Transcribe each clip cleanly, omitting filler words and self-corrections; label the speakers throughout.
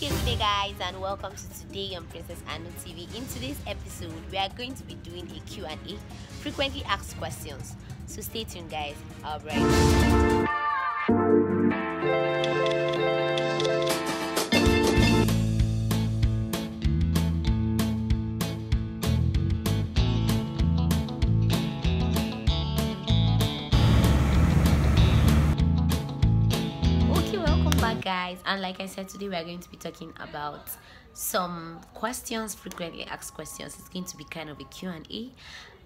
Speaker 1: Okay, good day guys, and welcome to today on Princess Anu TV. In today's episode, we are going to be doing a Q&A, frequently asked questions. So stay tuned guys. Alright. Guys, and like I said, today we are going to be talking about some questions, frequently asked questions. It's going to be kind of a Q&A.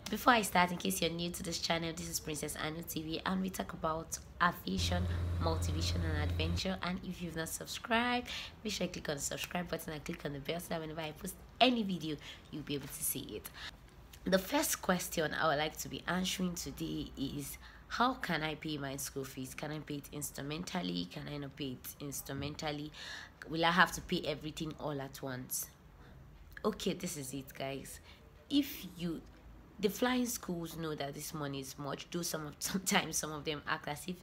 Speaker 1: Before I start, in case you're new to this channel, this is Princess Anu TV, and we talk about aviation, motivation, and adventure. And if you've not subscribed, make sure you click on the subscribe button and click on the bell so that whenever I post any video, you'll be able to see it. The first question I would like to be answering today is, how can I pay my school fees? Can I pay it instrumentally? Can I not pay it instrumentally? Will I have to pay everything all at once? Okay, this is it guys. The flying schools know that this money is much, though sometimes some of them act as if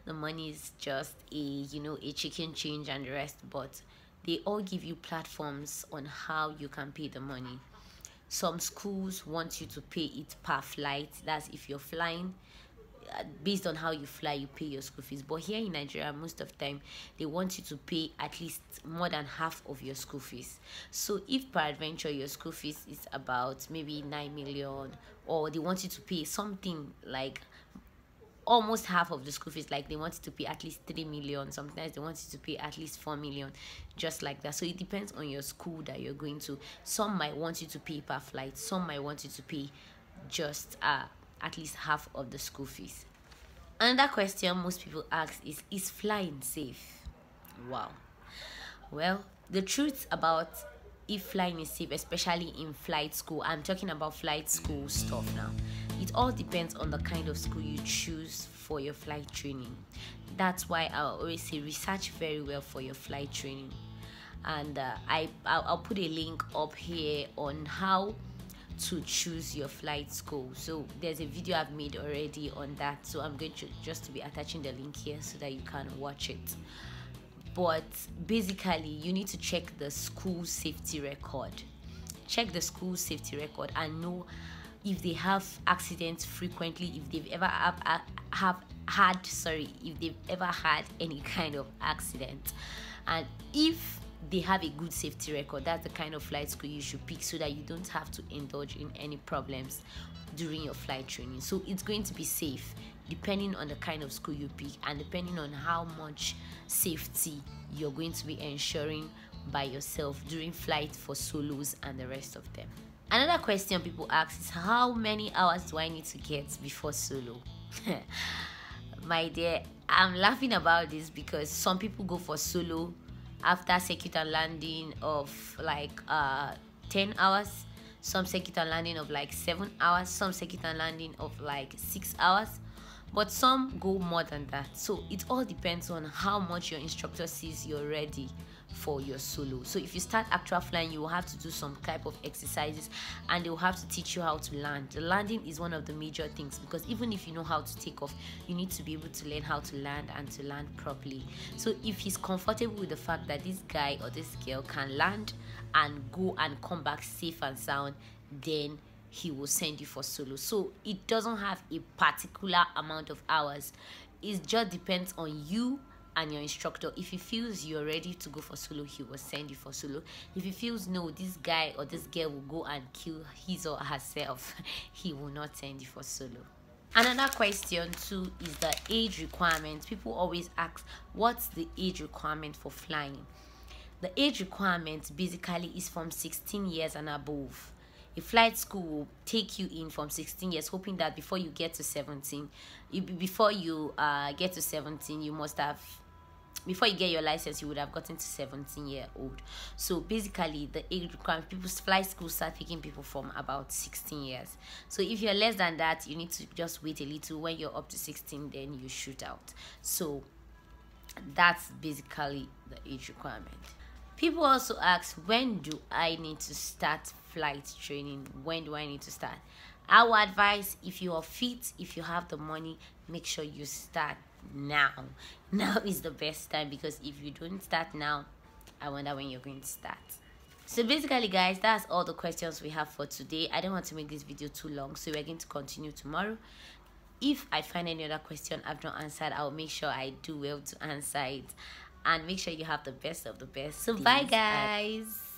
Speaker 1: the money is just a chicken change and the rest, but they all give you platforms on how you can pay the money. Some schools want you to pay it per flight. That's if you're flying, based on how you fly, you pay your school fees. But here in Nigeria, most of the time they want you to pay at least more than half of your school fees. So if peradventure your school fees is about maybe 9 million, or they want you to pay something like almost half of the school fees, like they want you to pay at least 3 million, sometimes they want you to pay at least 4 million, just like that. So it depends on your school that you're going to. Some might want you to pay per flight, some might want you to pay just at least half of the school fees. Another question most people ask is flying safe? Wow. Well, the truth about if flying is safe, especially in flight school, I'm talking about flight school stuff now, it all depends on the kind of school you choose for your flight training. That's why I always say research very well for your flight training. And I'll put a link up here on how to choose your flight school. So there's a video I've made already on that, so I'm going to be attaching the link here so that you can watch it. But basically you need to check the school safety record. Check the school safety record and know if they have accidents frequently, if they've ever if they've ever had any kind of accident, and if they have a good safety record. That's the kind of flight school you should pick so that you don't have to indulge in any problems during your flight training. So it's going to be safe depending on the kind of school you pick and depending on how much safety you're going to be ensuring by yourself during flight for solos and the rest of them. Another question people ask is, how many hours do I need to get before solo? My dear, I'm laughing about this because some people go for solo after circuit and landing of like 10 hours, some circuit and landing of like 7 hours, some circuit and landing of like 6 hours, but some go more than that. So it all depends on how much your instructor sees you're ready for your solo. So if you start actual flying, you will have to do some type of exercises and they will have to teach you how to land. The landing is one of the major things, because even if you know how to take off, you need to be able to learn how to land and to land properly. So if he's comfortable with the fact that this guy or this girl can land and go and come back safe and sound, then he will send you for solo. So it doesn't have a particular amount of hours. It just depends on you and your instructor. If he feels you're ready to go for solo, he will send you for solo. If he feels no, this guy or this girl will go and kill his or herself, he will not send you for solo. Another question too is the age requirement. People always ask, what's the age requirement for flying? The age requirement basically is from 16 years and above. A flight school will take you in from 16 years, hoping that before you get to 17, you must have, before you get your license, you would have gotten to 17-year-old. So basically the age requirement, people's flight schools start taking people from about 16 years. So if you're less than that, you need to just wait a little. When you're up to 16, then you shoot out. So that's basically the age requirement. People also ask, when do I need to start flight training? When do I need to start? I would advise, if you are fit, if you have the money, make sure you start now. Now is the best time, because if you don't start now, I wonder when you're going to start. So basically guys, that's all the questions we have for today. I don't want to make this video too long, so we're going to continue tomorrow. If I find any other question I've not answered, I'll make sure I do well to answer it, and make sure you have the best of the best. So bye guys.